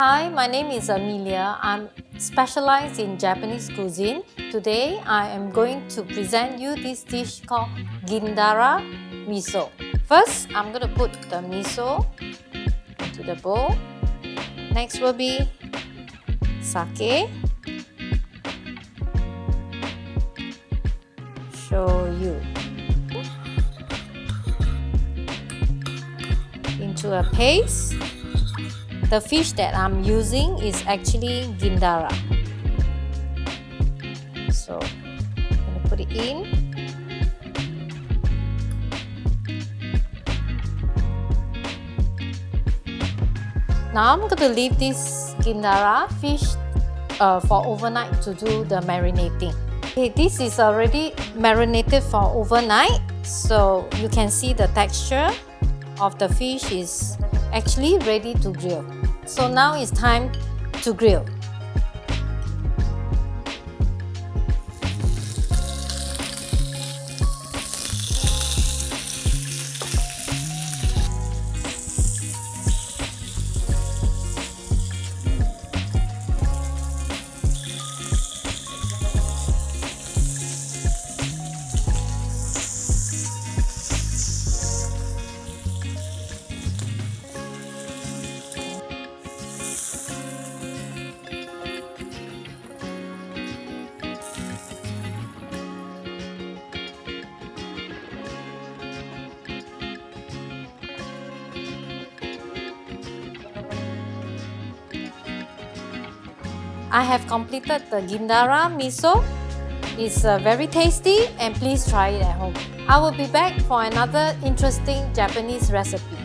Hi, my name is Amelia. I'm specialized in Japanese cuisine. Today, I am going to present you this dish called Gindara Miso. First, I'm going to put the miso into the bowl. Next will be sake, shoyu, into a paste. The fish that I'm using is actually Gindara. So I'm going to put it in. Now I'm going to leave this Gindara fish for overnight to do the marinating. Okay, this is already marinated for overnight, so you can see the texture of the fish is actually ready to grill. So now it's time to grill. I have completed the Gindara Miso. It's very tasty and please try it at home. I will be back for another interesting Japanese recipe.